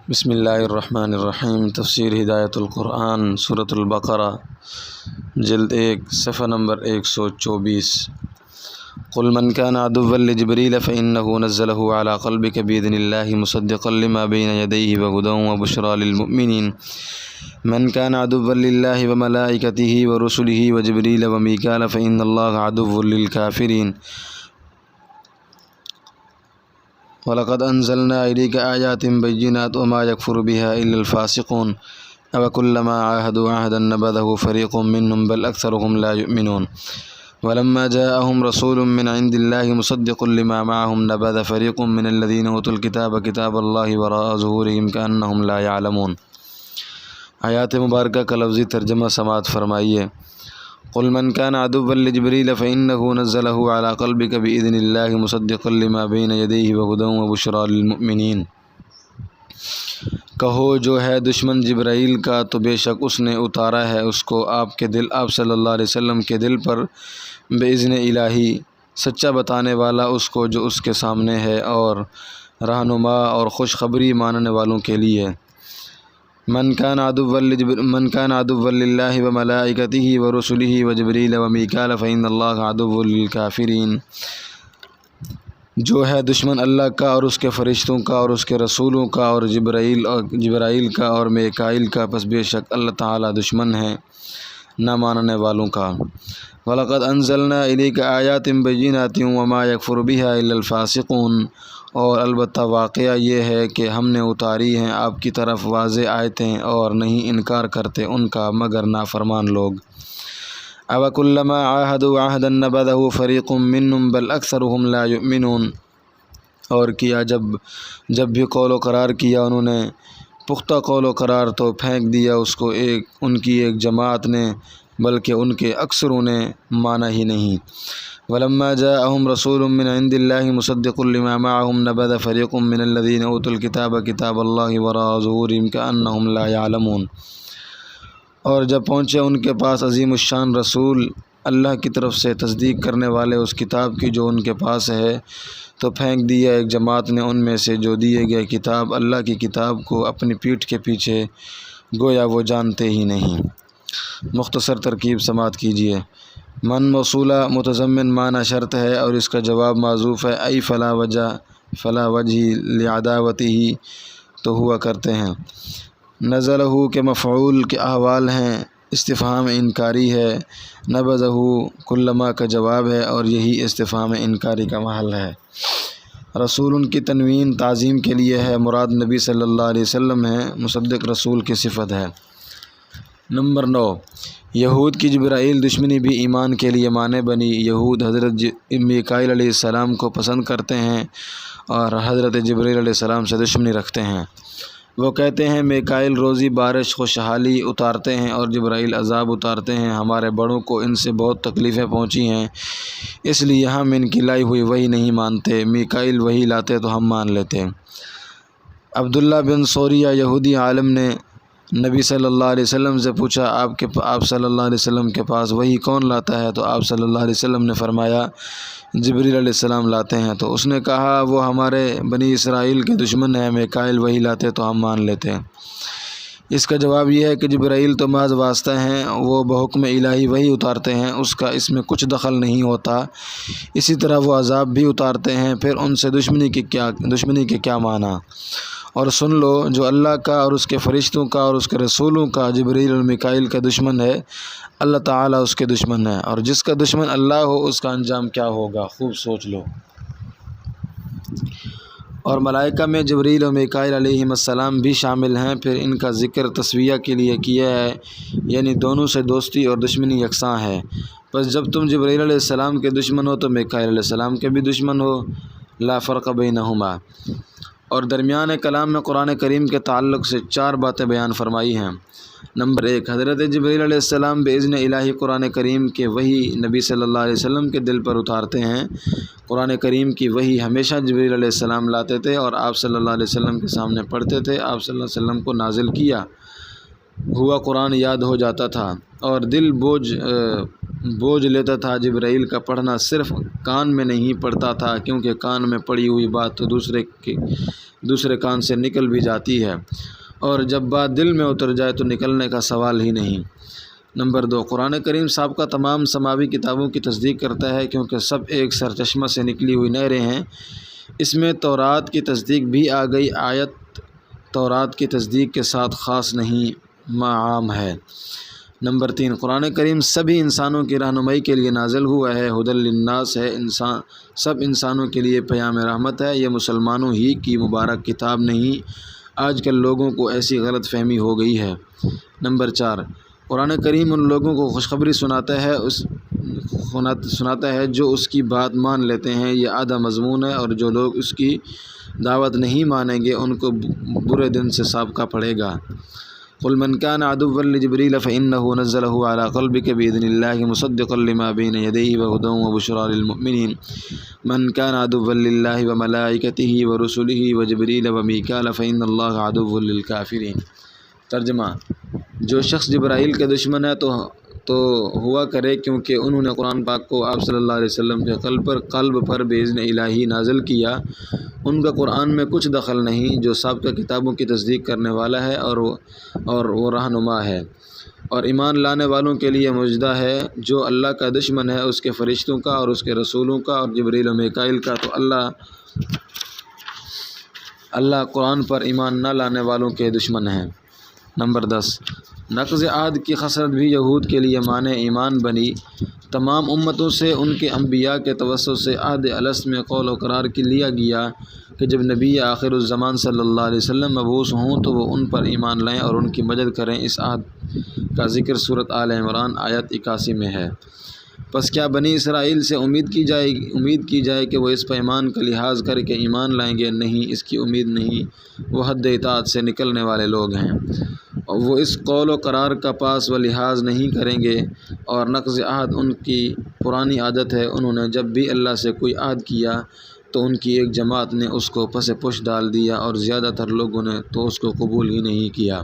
بسم اللہ الرحمن الرحیم۔ تفسیر ہدایت القرآن سورۃ البقرہ جلد 1 صفحہ نمبر 124۔ قل من كان عدوا لجبريل فإنه نزله على قلبك بإذن الله مصدقا لما بين يديه وهدى وبشرى للمؤمنين من كان عدوا لله وملائكته ورسله وجبريل وميكال فإن الله عدو للكافرين وَلَقَدْ أَنزَلْنَا إِلَيْكَ آيَاتٍ بَيِّنَاتٍ وَمَا يَكْفُرُ بِهَا إِلَّا الْفَاسِقُونَ أَوَكُلَّمَا عَاهَدُوا عَهْدًا نَبَذَهُ فَرِيقٌ مِّنْهُمْ بَلْ أَكْثَرُهُمْ لَا يُؤْمِنُونَ وَلَمَّا جَاءَهُمْ رَسُولٌ مِّنْ عِندِ اللَّهِ مُصَدِّقٌ لِّمَا مَعَهُمْ نَبَذَ فَرِيقٌ مِّنَ الَّذِينَ أُوتُوا الْكِتَابَ كِتَابَ اللَّهِ وَرَاءَ ظُهُورِهِمْ كَأَنَّهُمْ لَا يَعْلَمُونَ۔ آیات مبارکہ کا لفظی ترجمہ سماعت فرمائیے۔ قل من كان عدوا لجبريل فإنه نزله على قلبك بإذن الله مصدقا لما بين يديه وهدى وبشرى للمؤمنين۔ کہو جو ہے دشمن جبرائیل کا تو بے شک اس نے اتارا ہے اس کو آپ صلی اللہ علیہ وسلم کے دل پر بإذن الہی، سچا بتانے والا اس کو جو اس کے سامنے ہے، اور رہنما اور خوشخبری ماننے والوں کے لیے۔ من كان عدوا لله وملائكته ورسله وجبريل وميكال فإن الله عدو للكافرين۔ جو ہے دشمن اللہ کا اور اس کے فرشتوں کا اور اس کے رسولوں کا اور جبرائیل کا اور میکائیل کا، پس بے شک اللہ تعالی دشمن ہے نہ ماننے والوں کا۔ وَلَقَدْ أَنزَلْنَا إِلَيْكَ آيَاتٍ بَيِّنَاتٍ وَمَا يَكْفُرُ بِهَا إِلَّا الْفَاسِقُونَ۔ اور البتہ واقعہ یہ ہے کہ ہم نے اتاری ہیں آپ کی طرف واضح آیتیں، اور نہیں انکار کرتے ان کا مگر نافرمان لوگ۔ أَوَكُلَّمَا عَاهَدُوا عَهْدًا نَبَذَهُ فَرِيقٌ مِّنْهُمْ بَلْ أَكْثَرُهُمْ لَا يُؤْمِنُونَ۔ اور کیا جب بھی قول و قرار کیا انہوں نے پختہ قول و قرار، تو پھینک دیا اس کو ان کی ایک جماعت نے، بلکہ ان کے اکثروں نے مانا ہی نہیں۔ وَلَمَّا جَاءَهُمْ رَسُولٌ مِّنْ عِندِ اللَّهِ مُصَدِّقٌ لِّمَا مَعَهُمْ نَبَذَ فَرِيقٌ مِّنَ الَّذِينَ أُوتُوا الْكِتَابَ كِتَابَ اللَّهِ وَرَاءَ ظُهُورِهِمْ كَأَنَّهُمْ لَا يَعْلَمُونَ۔ اور جب پہنچے ان کے پاس عظیم الشان رسول اللہ کی طرف سے تصدیق کرنے والے اس کتاب کی جو ان کے پاس ہے، تو پھینک دیا ایک جماعت نے ان میں سے جو دیے گئے کتاب اللہ کی کتاب کو اپنی پیٹھ کے پیچھے، گویا وہ جانتے ہی نہیں۔ مختصر ترکیب سماعت کیجیے۔ من موصولہ متضمن معنی شرط ہے، اور اس کا جواب معذوف ہے، ای فلا وجہ لعداوتہ تو ہوا کرتے ہیں۔ نزلہ کے مفعول کے احوال ہیں، استفہام انکاری ہے، نبذہ کلما کا جواب ہے، اور یہی استفہام انکاری کا محل ہے۔ رسول کی تنوین تعظیم کے لیے ہے، مراد نبی صلی اللہ علیہ وسلم ہے، مصدق رسول کی صفت ہے۔ نمبر 9، یہود کی جبرائیل دشمنی بھی ایمان کے لیے مانے بنی۔ یہود حضرت میکائیل علیہ السلام کو پسند کرتے ہیں اور حضرت جبرائیل علیہ السلام سے دشمنی رکھتے ہیں۔ وہ کہتے ہیں میکائیل روزی بارش خوشحالی اتارتے ہیں اور جبرائیل عذاب اتارتے ہیں، ہمارے بڑوں کو ان سے بہت تکلیفیں پہنچی ہیں، اس لیے ہم ان کی لائی ہوئی وحی نہیں مانتے، میکائیل وحی لاتے تو ہم مان لیتے۔ عبداللہ بن سوریہ یہودی عالم نے نبی صلی اللہ علیہ وسلم سے پوچھا، آپ صلی اللہ علیہ وسلم کے پاس وحی کون لاتا ہے؟ تو آپ صلی اللہ علیہ وسلم نے فرمایا جبرائیل علیہ السلام لاتے ہیں۔ تو اس نے کہا وہ ہمارے بنی اسرائیل کے دشمن ہیں، میکائیل وحی لاتے تو ہم مان لیتے۔ اس کا جواب یہ ہے کہ جبرائیل تو محض واسطہ ہیں، وہ بحکم الہی وحی اتارتے ہیں، اس کا اس میں کچھ دخل نہیں ہوتا۔ اسی طرح وہ عذاب بھی اتارتے ہیں، پھر ان سے دشمنی کے کیا معنی؟ اور سن لو، جو اللہ کا اور اس کے فرشتوں کا اور اس کے رسولوں کا جبرائیل اور میکائیل کا دشمن ہے، اللہ تعالیٰ اس کے دشمن ہے، اور جس کا دشمن اللہ ہو اس کا انجام کیا ہوگا، خوب سوچ لو۔ اور ملائکہ میں جبرائیل اور میکائیل علیہم السلام بھی شامل ہیں، پھر ان کا ذکر تسویہ کے لیے کیا ہے، یعنی دونوں سے دوستی اور دشمنی یکساں ہے۔ بس جب تم جبرائیل علیہ السلام کے دشمن ہو تو میکائیل علیہ السلام کے بھی دشمن ہو، لا فرق بینہما۔ اور درمیان کلام میں قرآن کریم کے تعلق سے 4 باتیں بیان فرمائی ہیں۔ نمبر 1، حضرت جبرائیل علیہ السلام بإذن الہی قرآن کریم کے وحی نبی صلی اللہ علیہ وسلم کے دل پر اتارتے ہیں۔ قرآن کریم کی وحی ہمیشہ جبرائیل علیہ السلام لاتے تھے اور آپ صلی اللہ علیہ وسلم کے سامنے پڑھتے تھے، آپ صلی اللہ علیہ وسلم کو نازل کیا ہوا قرآن یاد ہو جاتا تھا، اور دل بوجھ لیتا تھا۔ جبرائیل کا پڑھنا صرف کان میں نہیں پڑتا تھا، کیونکہ کان میں پڑی ہوئی بات تو دوسرے کان سے نکل بھی جاتی ہے، اور جب بات دل میں اتر جائے تو نکلنے کا سوال ہی نہیں۔ نمبر 2، قرآن کریم سابقہ تمام سماوی کتابوں کی تصدیق کرتا ہے، کیونکہ سب ایک سرچشمہ سے نکلی ہوئی نہریں ہیں۔ اس میں تورات کی تصدیق بھی آ گئی۔ آیت تورات کی تصدیق کے ساتھ خاص نہیں، عام ہے۔ نمبر 3، قرآن کریم سبھی انسانوں کی رہنمائی کے لیے نازل ہوا ہے، ھدی للناس ہے، سب انسانوں کے لیے پیام رحمت ہے۔ یہ مسلمانوں ہی کی مبارک کتاب نہیں، آج کل لوگوں کو ایسی غلط فہمی ہو گئی ہے۔ نمبر 4، قرآن کریم ان لوگوں کو خوشخبری سناتا ہے جو اس کی بات مان لیتے ہیں۔ یہ آدھا مضمون ہے، اور جو لوگ اس کی دعوت نہیں مانیں گے ان کو برے دن سے سابقہ پڑے گا۔ قل من كان عدوا لجبريل فإنه نزله على قلبك بإذن الله مصدقا لما بين يديه وهدى وبشرى للمؤمنين من كان عدوا لله وملائكته ورسله وجبريل وميكال فإن الله عدو للكافرين۔ ترجمہ، جو شخص جبرائیل کے دشمن ہے تو ہوا کرے، کیونکہ انہوں نے قرآن پاک کو آپ صلی اللہ علیہ وسلم کے قلب پر بإذن الہی نازل کیا۔ ان کا قرآن میں کچھ دخل نہیں۔ جو سابقہ کتابوں کی تصدیق کرنے والا ہے اور وہ رہنما ہے، اور ایمان لانے والوں کے لیے معجزہ ہے۔ جو اللہ کا دشمن ہے، اس کے فرشتوں کا اور اس کے رسولوں کا اور جبریل و میکائیل کا، تو اللہ قرآن پر ایمان نہ لانے والوں کے دشمن ہیں۔ نمبر 10، نقض عہد کی خسرت بھی یہود کے لیے مانع ایمان بنی۔ تمام امتوں سے ان کے انبیاء کے توسط سے عہد الست میں قول و قرار کی لیا گیا کہ جب نبی آخر الزمان صلی اللہ علیہ وسلم مبعوث ہوں تو وہ ان پر ایمان لائیں اور ان کی مدد کریں۔ اس عہد کا ذکر سورۃ آل عمران آیت 81 میں ہے۔ پس کیا بنی اسرائیل سے امید کی جائے کہ وہ اس پیمان کا لحاظ کر کے ایمان لائیں گے؟ نہیں، اس کی امید نہیں۔ وہ حد اطاعت سے نکلنے والے لوگ ہیں، وہ اس قول و قرار کا پاس و لحاظ نہیں کریں گے، اور نقض عہد ان کی پرانی عادت ہے۔ انہوں نے جب بھی اللہ سے کوئی عہد کیا تو ان کی ایک جماعت نے اس کو پس پش ڈال دیا، اور زیادہ تر لوگوں نے تو اس کو قبول ہی نہیں کیا۔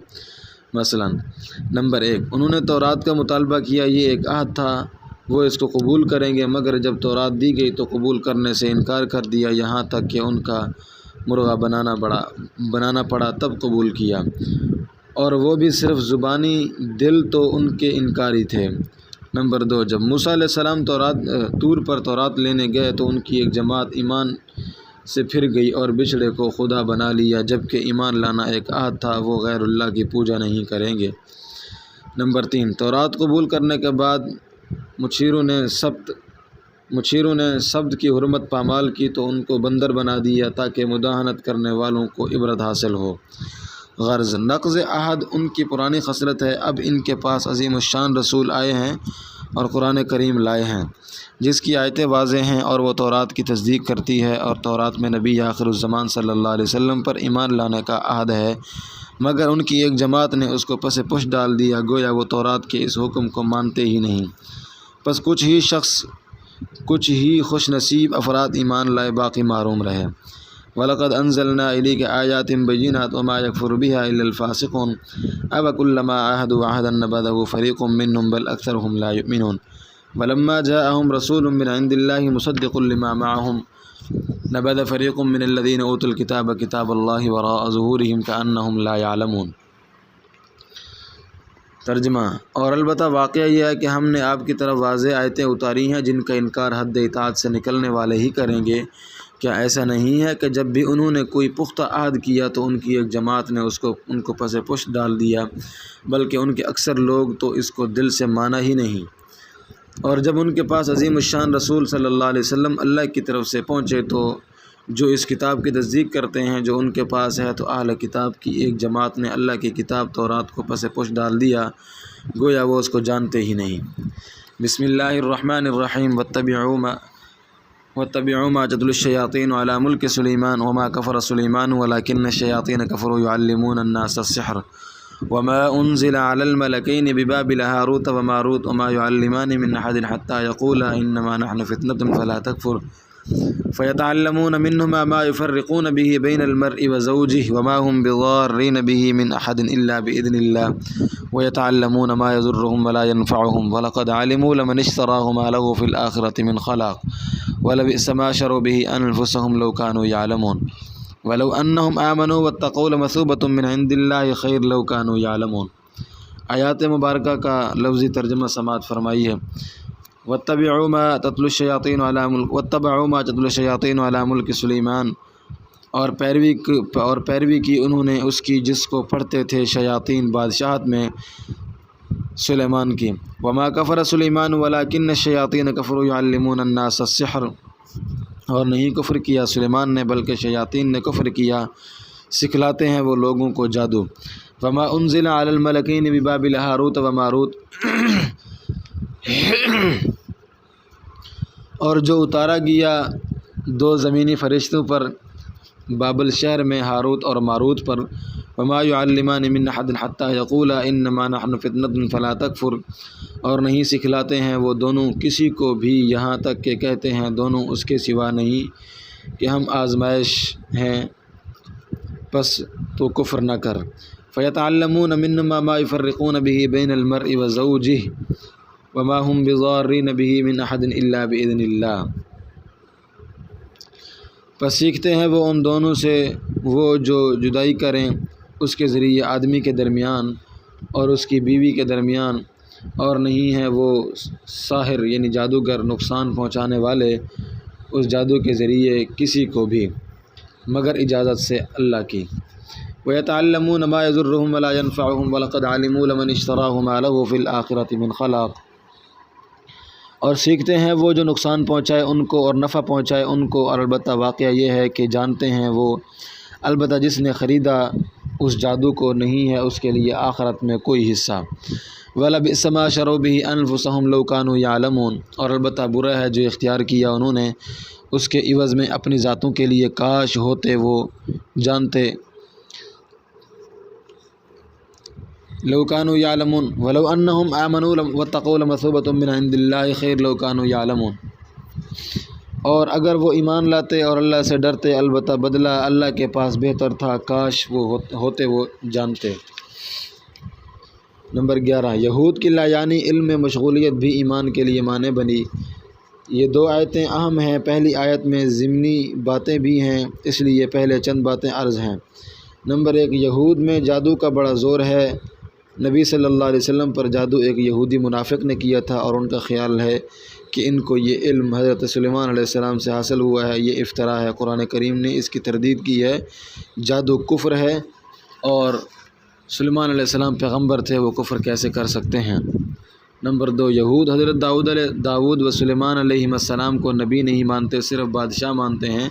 مثلا نمبر 1، انہوں نے تورات کا مطالبہ کیا، یہ ایک عہد تھا، وہ اس کو قبول کریں گے، مگر جب تورات دی گئی تو قبول کرنے سے انکار کر دیا، یہاں تک کہ ان کا مرغہ بنانا پڑا تب قبول کیا، اور وہ بھی صرف زبانی، دل تو ان کے انکاری تھے۔ نمبر 2، جب موسیٰ علیہ السلام طور پر تورات لینے گئے تو ان کی ایک جماعت ایمان سے پھر گئی اور بچھڑے کو خدا بنا لیا، جبکہ ایمان لانا ایک عہد تھا، وہ غیر اللہ کی پوجا نہیں کریں گے۔ نمبر 3، تورات قبول کرنے کے بعد مچھیروں نے سبت کی حرمت پامال کی تو ان کو بندر بنا دیا تاکہ مداہنت کرنے والوں کو عبرت حاصل ہو۔ غرض، نقض عہد ان کی پرانی خصلت ہے۔ اب ان کے پاس عظیم الشان رسول آئے ہیں اور قرآن کریم لائے ہیں جس کی آیتیں واضح ہیں، اور وہ تورات کی تصدیق کرتی ہے، اور تورات میں نبی آخر الزمان صلی اللہ علیہ وسلم پر ایمان لانے کا عہد ہے، مگر ان کی ایک جماعت نے اس کو پس پش ڈال دیا، گویا وہ تورات کے اس حکم کو مانتے ہی نہیں۔ پس کچھ ہی خوش نصیب افراد ایمان لائے، باقی محروم رہے۔ وَلَقَدْ أَنزَلْنَا إِلَيْكَ آيَاتٍ بَيِّنَاتٍ وَمَا يَكْفُرُ بِهَا إِلَّا الْفَاسِقُونَ أَفَكُلَّمَا عَاهَدُوا عَهْدًا نَبَذَهُ فَرِيقٌ مِّنْهُمْ بَلْ أَكْثَرُهُمْ لَا يُؤْمِنُونَ وَلَمَّا جَاءَهُمْ رَسُولٌ مِّنْ عِندِ اللَّهِ مُصَدِّقٌ لِّمَا مَعَهُمْ نَبَذَ فَرِيقٌ مِّنَ الَّذِينَ أُوتُوا الْكِتَابَ كِتَابَ اللَّهِ وَرَاءَ ظُهُورِهِمْ كَأَنَّهُمْ لَا يَعْلَمُونَ۔ ترجمہ، اور البتہ واقعہ یہ ہے کہ ہم نے آپ کی طرف واضح آیتیں اتاری ہیں جن کا انکار حد اطاعت سے نکلنے والے ہی کریں گے۔ کیا ایسا نہیں ہے کہ جب بھی انہوں نے کوئی پختہ عہد کیا تو ان کی ایک جماعت نے ان کو پس پش ڈال دیا، بلکہ ان کے اکثر لوگ تو اس کو دل سے مانا ہی نہیں۔ اور جب ان کے پاس عظیم الشان رسول صلی اللہ علیہ وسلم اللہ کی طرف سے پہنچے تو جو اس کتاب کی تصدیق کرتے ہیں جو ان کے پاس ہے، تو اہل کتاب کی ایک جماعت نے اللہ کی کتاب تورات کو پس پش ڈال دیا، گویا وہ اس کو جانتے ہی نہیں۔ بسم اللہ الرحمن الرحیم۔ واتبعوا ما تتلو الشیاطین علی ملک سلیمان وما کفر سلیمان ولکن الشیاطین کفروا یعلمون الناس السحر وما انزل على الملكين ببابل هاروت وماروت وما يعلمان من احد حتى يقولا انما نحن فتنة فلا تكفر فيتعلمون منهما ما يفرقون به بين المرء وزوجه وما هم بضارين به من احد الا باذن الله ويتعلمون ما يضرهم ولا ينفعهم ولقد علموا لمن اشتراه ما له في الآخرة من خلاق ولبئس ما شروا به انفسهم لو كانوا يعلمون۔ ولو انہم آمنوا واتقوا لمثوبۃ من عند اللہ خیر لو کانوا یعلمون۔ آیات مبارکہ کا لفظی ترجمہ سماعت فرمائی ہے۔ واتبعوا ما تتلو الشیاطین علی ملک سلیمان، اور پیروی کی انہوں نے اس کی جس کو پڑھتے تھے شیاطین بادشاہت میں سلیمان کی۔ وما کفر سلیمان ولکن الشیاطین کفروا یعلمون الناس السحر، اور نہیں کفر کیا سلیمان نے بلکہ شیاطین نے کفر کیا، سکھلاتے ہیں وہ لوگوں کو جادو۔ وما انزل علی الملکین ببابل ہاروت و ماروت، اور جو اتارا گیا دو زمینی فرشتوں پر بابل شہر میں، ہاروت اور ماروت پر۔ وما يعلمان من احد حتى يقولا انما نحن فتنة فلا تکفر، اور نہیں سکھلاتے ہیں وہ دونوں کسی کو بھی یہاں تک کہ کہتے ہیں دونوں اس کے سوا نہیں کہ ہم آزمائش ہیں، پس تو کفر نہ کر۔ فیتعلمون منهما ما يفرقون به بین المرء وزوجه وما هم بضارین به من احد الا باذن اللہ، پس سیکھتے ہیں وہ ان دونوں سے وہ جو جدائی کریں اس کے ذریعے آدمی کے درمیان اور اس کی بیوی کے درمیان، اور نہیں ہے وہ ساحر یعنی جادوگر نقصان پہنچانے والے اس جادو کے ذریعے کسی کو بھی مگر اجازت سے اللہ کی۔ وَيَتَعَلَّمُونَ مَا يَضُرُّهُمْ وَلَا يَنفَعُهُمْ وَلَقَدْ عَلِمُوا لَمَنِ اشْتَرَاهُ مَا لَهُ فِي الْآخِرَةِ مِنْ خَلَاقٍ، اور سیکھتے ہیں وہ جو نقصان پہنچائے ان کو اور نفع پہنچائے ان کو، اور البتہ واقعہ یہ ہے کہ جانتے ہیں وہ البتہ جس نے خریدا اس جادو کو نہیں ہے اس کے لیے آخرت میں کوئی حصہ۔ وَلَبِئْسَ مَا شَرَوْا بِهِ أَنفُسَهُمْ لَوْ كَانُوا يَعْلَمُونَ، اور البتہ برا ہے جو اختیار کیا انہوں نے اس کے عوض میں اپنی ذاتوں کے لیے، کاش ہوتے وہ جانتے۔ لو كانوا يعلمون ولو انهم آمنوا واتقوا لمثوبة من عند الله خیر لو كانوا يعلمون، اور اگر وہ ایمان لاتے اور اللہ سے ڈرتے البتہ بدلہ اللہ کے پاس بہتر تھا، کاش وہ ہوتے وہ جانتے۔ نمبر 11، یہود کی لایعنی علم میں مشغولیت بھی ایمان کے لیے مانع بنی۔ یہ دو آیتیں اہم ہیں، پہلی آیت میں ضمنی باتیں بھی ہیں، اس لیے پہلے چند باتیں عرض ہیں۔ نمبر 1، یہود میں جادو کا بڑا زور ہے۔ نبی صلی اللہ علیہ وسلم پر جادو ایک یہودی منافق نے کیا تھا، اور ان کا خیال ہے کہ ان کو یہ علم حضرت سلیمان علیہ السلام سے حاصل ہوا ہے، یہ افطرا ہے۔ قرآن کریم نے اس کی تردید کی ہے، جادو کفر ہے، اور سلیمان علیہ السلام پیغمبر تھے، وہ کفر کیسے کر سکتے ہیں۔ نمبر 2، یہود حضرت داؤد و سلیمان علیہ السلام کو نبی نہیں مانتے، صرف بادشاہ مانتے ہیں۔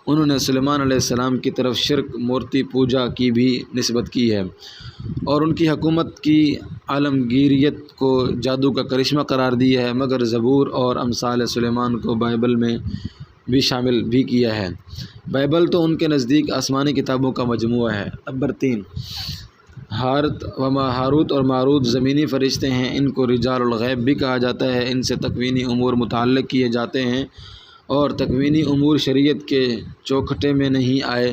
انہوں نے سلیمان علیہ السلام کی طرف شرک، مورتی پوجا کی بھی نسبت کی ہے، اور ان کی حکومت کی عالمگیریت کو جادو کا کرشمہ قرار دیا ہے، مگر زبور اور امثال سلیمان کو بائبل میں بھی شامل بھی کیا ہے۔ بائبل تو ان کے نزدیک آسمانی کتابوں کا مجموعہ ہے۔ نمبر 3، ہاروت اور ماروت زمینی فرشتے ہیں، ان کو رجال الغیب بھی کہا جاتا ہے، ان سے تکوینی امور متعلق کیے جاتے ہیں، اور تکوینی امور شریعت کے چوکھٹے میں نہیں آئے۔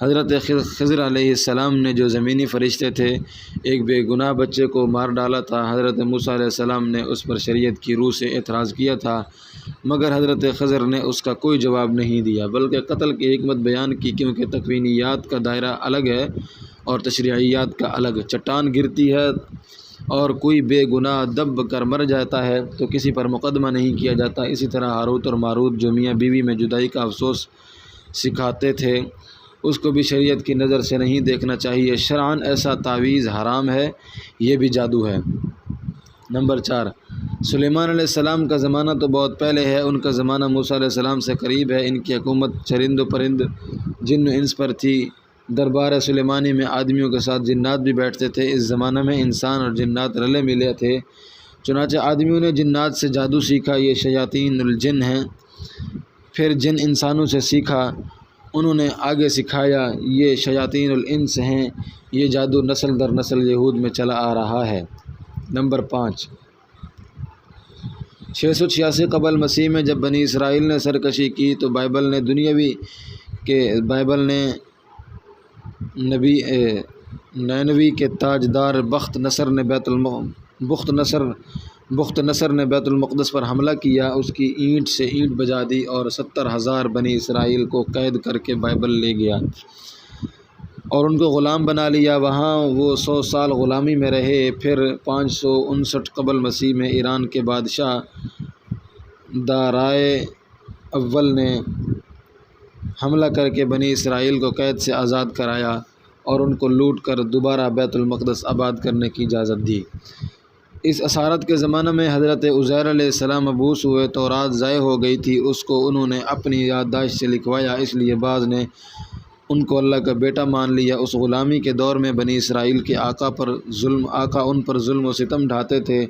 حضرت خضر علیہ السلام نے جو زمینی فرشتے تھے ایک بے گناہ بچے کو مار ڈالا تھا، حضرت موسیٰ علیہ السلام نے اس پر شریعت کی روح سے اعتراض کیا تھا، مگر حضرت خضر نے اس کا کوئی جواب نہیں دیا بلکہ قتل کی حکمت بیان کی، کیونکہ تکوینیات کا دائرہ الگ ہے اور تشریعیات کا الگ۔ چٹان گرتی ہے اور کوئی بے گناہ دب کر مر جاتا ہے تو کسی پر مقدمہ نہیں کیا جاتا۔ اسی طرح ہاروت اور ماروت جو میاں بیوی میں جدائی کا افسوس سکھاتے تھے، اس کو بھی شریعت کی نظر سے نہیں دیکھنا چاہیے، شرعاً ایسا تعویذ حرام ہے، یہ بھی جادو ہے۔ نمبر 4، سلیمان علیہ السلام کا زمانہ تو بہت پہلے ہے، ان کا زمانہ موسیٰ علیہ السلام سے قریب ہے۔ ان کی حکومت چرند و پرند، جن و انس پر تھی۔ دربار سلیمانی میں آدمیوں کے ساتھ جنات بھی بیٹھتے تھے۔ اس زمانہ میں انسان اور جنات رلے ملے تھے، چنانچہ آدمیوں نے جنات سے جادو سیکھا، یہ شیاطین الجن ہیں۔ پھر جن انسانوں سے سیکھا، انہوں نے آگے سکھایا، یہ شیاطین الانس ہیں۔ یہ جادو نسل در نسل یہود میں چلا آ رہا ہے۔ نمبر 5، 686 قبل مسیح میں جب بنی اسرائیل نے سرکشی کی تو بائبل نے نبی نینوی کے تاجدار بخت نصر نے بخت نصر نے بیت المقدس پر حملہ کیا، اس کی اینٹ سے اینٹ بجا دی اور 70,000 بنی اسرائیل کو قید کر کے بائبل لے گیا اور ان کو غلام بنا لیا۔ وہاں وہ 100 سال غلامی میں رہے۔ پھر 559 قبل مسیح میں ایران کے بادشاہ دارائے اول نے حملہ کر کے بنی اسرائیل کو قید سے آزاد کرایا اور ان کو لوٹ کر دوبارہ بیت المقدس آباد کرنے کی اجازت دی۔ اس اسارت کے زمانہ میں حضرت عزیر علیہ السلام مبعوث ہوئے۔ تورات ضائع ہو گئی تھی، اس کو انہوں نے اپنی یادداشت سے لکھوایا، اس لیے بعض نے ان کو اللہ کا بیٹا مان لیا۔ اس غلامی کے دور میں بنی اسرائیل کے آقا ان پر ظلم و ستم ڈھاتے تھے،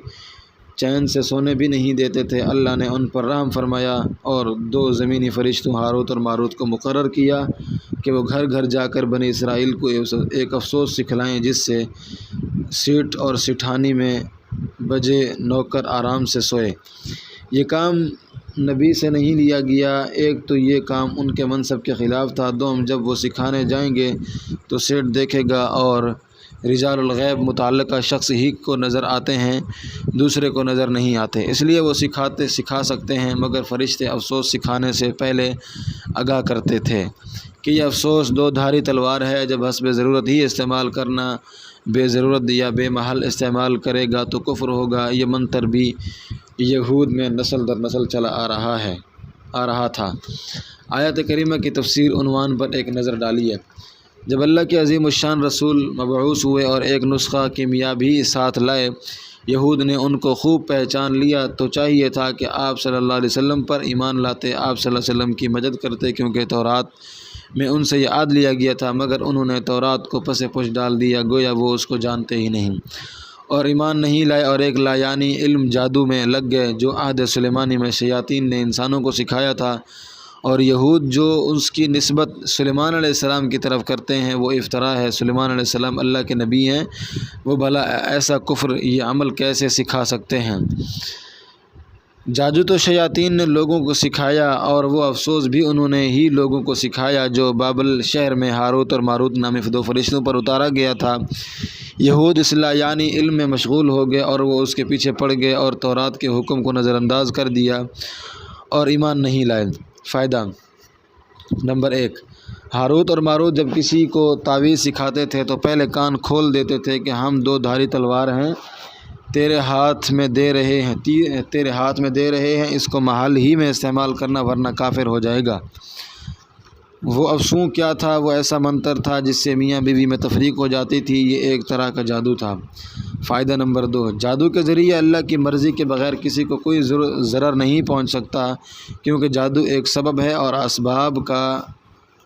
چین سے سونے بھی نہیں دیتے تھے۔ اللہ نے ان پر رحم فرمایا اور 2 زمینی فرشتوں ہاروت اور ماروت کو مقرر کیا کہ وہ گھر گھر جا کر بنی اسرائیل کو ایک افسوس سکھلائیں جس سے سیٹ اور سٹھانی میں بجے نوکر آرام سے سوئے۔ یہ کام نبی سے نہیں لیا گیا۔ ایک تو یہ کام ان کے منصب کے خلاف تھا، دوم جب وہ سکھانے جائیں گے تو سیٹ دیکھے گا اور رجال الغیب متعلقہ شخص ہی کو نظر آتے ہیں، دوسرے کو نظر نہیں آتے، اس لیے وہ سکھا سکتے ہیں، مگر فرشتے افسوس سکھانے سے پہلے آگاہ کرتے تھے کہ یہ افسوس 2 دھاری تلوار ہے، جب حسب ضرورت ہی استعمال کرنا، بے ضرورت یا بے محل استعمال کرے گا تو کفر ہوگا۔ یہ منتر بھی یہود میں نسل در نسل چلا آ رہا تھا۔ آیت کریمہ کی تفسیر عنوان پر ایک نظر ڈالیے۔ جب اللہ کے عظیم الشان رسول مبعوث ہوئے اور ایک نسخہ کیمیا بھی ساتھ لائے، یہود نے ان کو خوب پہچان لیا تو چاہیے تھا کہ آپ صلی اللہ علیہ وسلم پر ایمان لاتے، آپ صلی اللہ علیہ وسلم کی مدد کرتے، کیونکہ تورات میں ان سے یہ عہد لیا گیا تھا، مگر انہوں نے تورات کو پس پش ڈال دیا، گویا وہ اس کو جانتے ہی نہیں اور ایمان نہیں لائے، اور ایک لایانی علم جادو میں لگ گئے جو عہد سلیمانی میں شیاطین نے انسانوں کو سکھایا تھا، اور یہود جو اس کی نسبت سلیمان علیہ السلام کی طرف کرتے ہیں وہ افطرا ہے۔ سلیمان علیہ السلام اللہ کے نبی ہیں، وہ بھلا ایسا کفر یہ عمل کیسے سکھا سکتے ہیں؟ جادو تو شیاطین نے لوگوں کو سکھایا، اور وہ افسوس بھی انہوں نے ہی لوگوں کو سکھایا جو بابل شہر میں ہاروت اور ماروت نامی 2 فرشتوں پر اتارا گیا تھا۔ یہود اس لایانی علم میں مشغول ہو گئے اور وہ اس کے پیچھے پڑ گئے اور تورات کے حکم کو نظر انداز کر دیا اور ایمان نہیں لائے۔ فائدہ نمبر 1، ہاروت اور ماروت جب کسی کو تعویذ سکھاتے تھے تو پہلے کان کھول دیتے تھے کہ ہم 2 دھاری تلوار ہیں، تیرے ہاتھ میں دے رہے ہیں، اس کو محل ہی میں استعمال کرنا ورنہ کافر ہو جائے گا۔ وہ افسوں کیا تھا؟ وہ ایسا منتر تھا جس سے میاں بیوی میں تفریق ہو جاتی تھی، یہ ایک طرح کا جادو تھا۔ فائدہ نمبر 2، جادو کے ذریعے اللہ کی مرضی کے بغیر کسی کو کوئی ضرر نہیں پہنچ سکتا، کیونکہ جادو ایک سبب ہے اور اسباب کا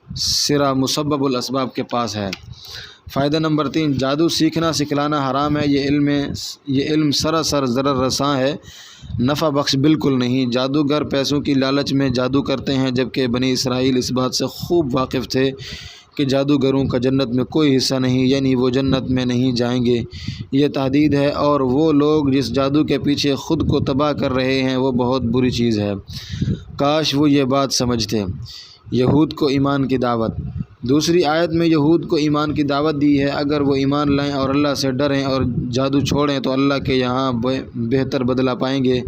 سرا مسبب الاسباب کے پاس ہے۔ فائدہ نمبر 3، جادو سیکھنا سکھلانا حرام ہے، یہ علم سراسر ضرر رساں ہے، نفع بخش بالکل نہیں۔ جادوگر پیسوں کی لالچ میں جادو کرتے ہیں، جبکہ بنی اسرائیل اس بات سے خوب واقف تھے کہ جادوگروں کا جنت میں کوئی حصہ نہیں، یعنی وہ جنت میں نہیں جائیں گے، یہ تحدید ہے، اور وہ لوگ جس جادو کے پیچھے خود کو تباہ کر رہے ہیں وہ بہت بری چیز ہے، کاش وہ یہ بات سمجھتے۔ یہود کو ایمان کی دعوت۔ دوسری آیت میں یہود کو ایمان کی دعوت دی ہے، اگر وہ ایمان لائیں اور اللہ سے ڈریں اور جادو چھوڑیں تو اللہ کے یہاں بہتر بدلہ پائیں گے۔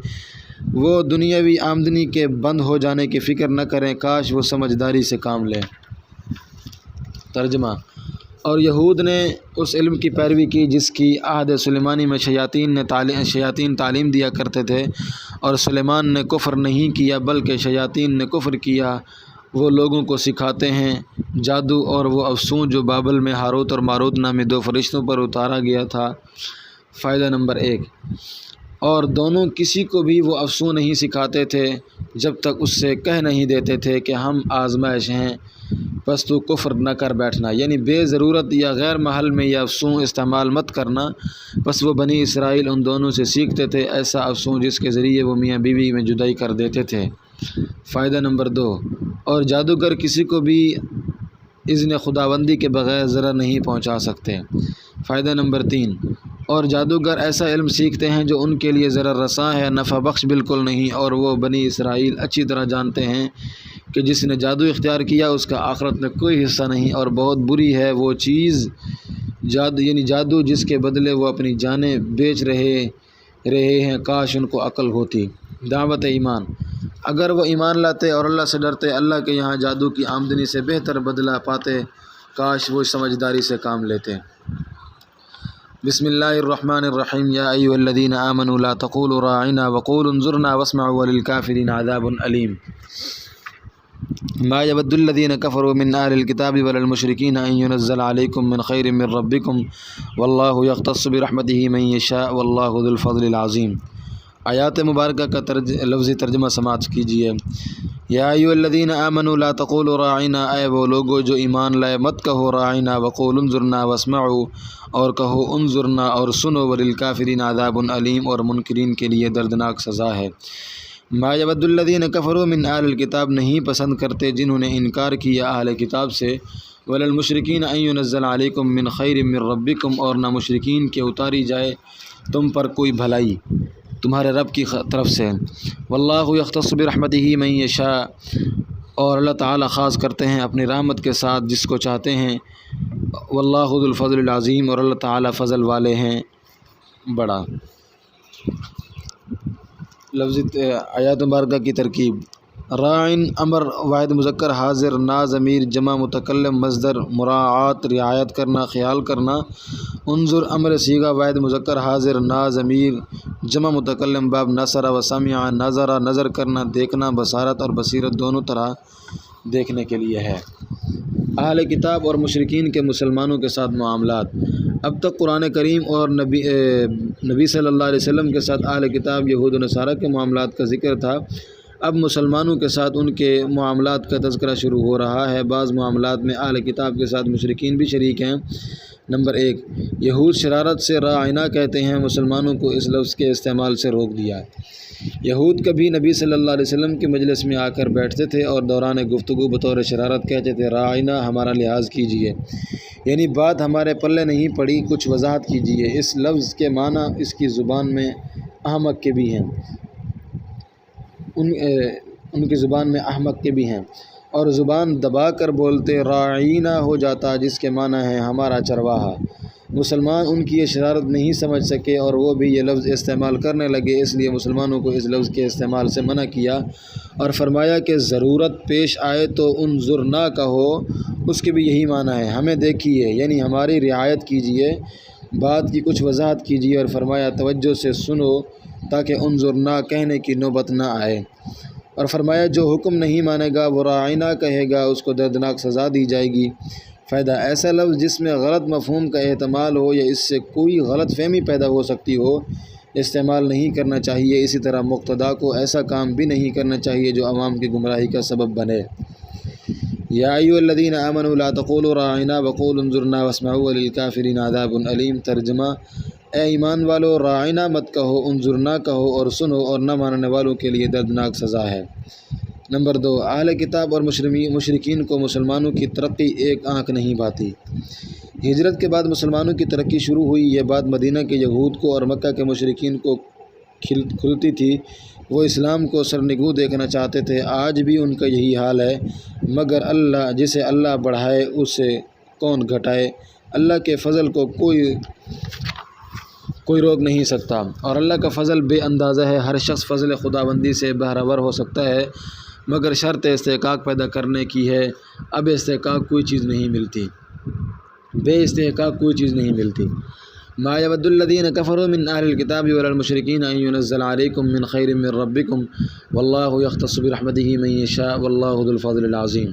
وہ دنیاوی آمدنی کے بند ہو جانے کی فکر نہ کریں، کاش وہ سمجھداری سے کام لیں۔ ترجمہ: اور یہود نے اس علم کی پیروی کی جس کی عہد سلیمانی میں شیاطین تعلیم دیا کرتے تھے، اور سلیمان نے کفر نہیں کیا بلکہ شیاطین نے کفر کیا۔ وہ لوگوں کو سکھاتے ہیں جادو اور وہ افسوں جو بابل میں ہاروت اور ماروت نامی 2 فرشتوں پر اتارا گیا تھا۔ فائدہ نمبر 1، اور دونوں کسی کو بھی وہ افسوں نہیں سکھاتے تھے جب تک اس سے کہہ نہیں دیتے تھے کہ ہم آزمائش ہیں، بس تو کفر نہ کر بیٹھنا، یعنی بے ضرورت یا غیر محل میں یہ افسوں استعمال مت کرنا۔ بس وہ بنی اسرائیل ان دونوں سے سیکھتے تھے، ایسا افسوں جس کے ذریعے وہ میاں بیوی میں جدائی کر دیتے تھے۔ فائدہ نمبر 2، اور جادوگر کسی کو بھی اذن خداوندی کے بغیر ضرر نہیں پہنچا سکتے۔ فائدہ نمبر 3، اور جادوگر ایسا علم سیکھتے ہیں جو ان کے لیے ضرر رساں ہے، نفع بخش بالکل نہیں، اور وہ بنی اسرائیل اچھی طرح جانتے ہیں کہ جس نے جادو اختیار کیا اس کا آخرت میں کوئی حصہ نہیں، اور بہت بری ہے وہ چیز جادو جس کے بدلے وہ اپنی جانیں بیچ رہے رہے ہیں، کاش ان کو عقل ہوتی۔ دعوت ایمان، اگر وہ ایمان لاتے اور اللہ سے ڈرتے، اللہ کے یہاں جادو کی آمدنی سے بہتر بدلہ پاتے، کاش وہ سمجھداری سے کام لیتے۔ بسم اللہ الرحمن الرحیم، یا ایھا الذین آمنوا لا تقولوا راعنا وقولوا انظرنا واسمعوا وللکافرین عذاب علیم۔ ما یود الذین کفروا من اہل الکتاب ولا المشرکین ان ینزل علیکم من خیر من ربکم واللہ یختص برحمتہ من یشاء واللہ ذو الفضل العظیم۔ آیات مبارکہ کا لفظی ترجمہ سماعت کیجیے۔ یا ایھا الذین آمنوا لا تقولوا راعنا، اے وہ لوگو جو ایمان لائے مت کہو راعنا وقولوا انظرنا واسمعوا، اور کہو انظرنا اور سنو، وللکافرین عذاب علیم، اور منکرین کے لیے دردناک سزا ہے۔ ما یود الذین کفروا من اہل الکتاب، نہیں پسند کرتے جنہوں نے انکار کیا اہل کتاب سے، ولا المشرکین ان ینزل علیکم من خیر من ربکم، اور نہ مشرکین کے اتاری جائے تم پر کوئی بھلائی تمہارے رب کی طرف سے۔ واللہ یختص برحمتہ من یشاء، اور اللہ تعالیٰ خاص کرتے ہیں اپنی رحمت کے ساتھ جس کو چاہتے ہیں۔ واللہ ذو الفضل العظیم، اور اللہ تعالیٰ فضل والے ہیں بڑا۔ لفظ آیات مبارکہ کی ترکیب: راعن امر واحد مذکر حاضر، نا ضمیر جمع متکلم مصدر مراعات رعایت کرنا خیال کرنا، انظر امر صیغہ واحد مذکر حاضر، نا ضمیر جمع متکلم باب نصر و سمع نظر نظر کرنا دیکھنا، بصارت اور بصیرت دونوں طرح دیکھنے کے لیے ہے۔ اہل کتاب اور مشرکین کے مسلمانوں کے ساتھ معاملات۔ اب تک قرآن کریم اور نبی صلی اللہ علیہ وسلم کے ساتھ اہل کتاب یہود و نصارہ کے معاملات کا ذکر تھا۔ اب مسلمانوں کے ساتھ ان کے معاملات کا تذکرہ شروع ہو رہا ہے۔ بعض معاملات میں اہل کتاب کے ساتھ مشرکین بھی شریک ہیں۔ نمبر 1، یہود شرارت سے راعنا کہتے ہیں، مسلمانوں کو اس لفظ کے استعمال سے روک دیا ہے۔ یہود کبھی نبی صلی اللہ علیہ وسلم کے مجلس میں آ کر بیٹھتے تھے اور دوران گفتگو بطور شرارت کہتے تھے راعنا، ہمارا لحاظ کیجیے، یعنی بات ہمارے پلے نہیں پڑی، کچھ وضاحت کیجیے۔ اس لفظ کے معنی اس کی زبان میں احمق کے بھی ہیں، ان کی زبان میں احمق کے بھی ہیں، اور زبان دبا کر بولتے راعینا ہو جاتا، جس کے معنی ہے ہمارا چرواہا۔ مسلمان ان کی یہ شرارت نہیں سمجھ سکے اور وہ بھی یہ لفظ استعمال کرنے لگے، اس لیے مسلمانوں کو اس لفظ کے استعمال سے منع کیا اور فرمایا کہ ضرورت پیش آئے تو انظرنا کہو، اس کے بھی یہی معنی ہے، ہمیں دیکھیے، یعنی ہماری رعایت کیجیے، بات کی کچھ وضاحت کیجیے، اور فرمایا توجہ سے سنو تاکہ انظرنا کہنے کی نوبت نہ آئے، اور فرمایا جو حکم نہیں مانے گا وہ راعنا کہے گا، اس کو دردناک سزا دی جائے گی۔ فائدہ: ایسا لفظ جس میں غلط مفہوم کا احتمال ہو یا اس سے کوئی غلط فہمی پیدا ہو سکتی ہو استعمال نہیں کرنا چاہیے۔ اسی طرح مقتدا کو ایسا کام بھی نہیں کرنا چاہیے جو عوام کی گمراہی کا سبب بنے۔ یا ایھا الذین آمنوا لا تقولوا راعنا وقولوا انظرنا واسمعوا وللکافرین عذاب علیم۔ ترجمہ: اے ایمان والو، راعنا مت کہو، انظرنا کہو اور سنو، اور نہ ماننے والوں کے لیے دردناک سزا ہے۔ نمبر 2، اہل کتاب اور مشرکین کو مسلمانوں کی ترقی ایک آنکھ نہیں بھاتی۔ ہجرت کے بعد مسلمانوں کی ترقی شروع ہوئی، یہ بات مدینہ کے یہود کو اور مکہ کے مشرکین کو کھلتی تھی، وہ اسلام کو سرنگوں دیکھنا چاہتے تھے۔ آج بھی ان کا یہی حال ہے، مگر اللہ جسے اللہ بڑھائے اسے کون گھٹائے، اللہ کے فضل کو کوئی روک نہیں سکتا، اور اللہ کا فضل بے اندازہ ہے۔ ہر شخص فضل خداوندی سے بہرہ ہو سکتا ہے، مگر شرط استحقاق پیدا کرنے کی ہے۔ اب استحقاق کوئی چیز نہیں ملتی، بے استحقاق کوئی چیز نہیں ملتی۔ ما یود الذین کفروا من اہل الکتاب ولا المشرکین ان ینزل علیکم من خیر من ربکم واللہ یختص برحمتہ من یشاء واللہ ذو الفضل العظیم۔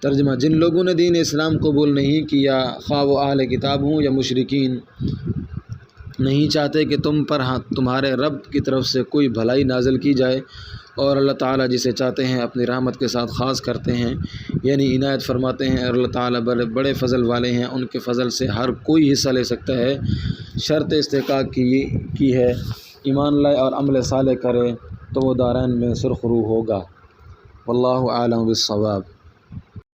ترجمہ: جن لوگوں نے دین اسلام قبول نہیں کیا، خواہ وہ اہل کتاب ہوں یا مشرکین، نہیں چاہتے کہ تم پر تمہارے رب کی طرف سے کوئی بھلائی نازل کی جائے، اور اللہ تعالیٰ جسے چاہتے ہیں اپنی رحمت کے ساتھ خاص کرتے ہیں، یعنی عنایت فرماتے ہیں، اور اللہ تعالیٰ بڑے فضل والے ہیں، ان کے فضل سے ہر کوئی حصہ لے سکتا ہے۔ شرط استحقاق کی ہے، ایمان لائے اور عمل صالح کرے تو وہ دارین میں سرخرو ہوگا۔ واللہ اعلم بالصواب۔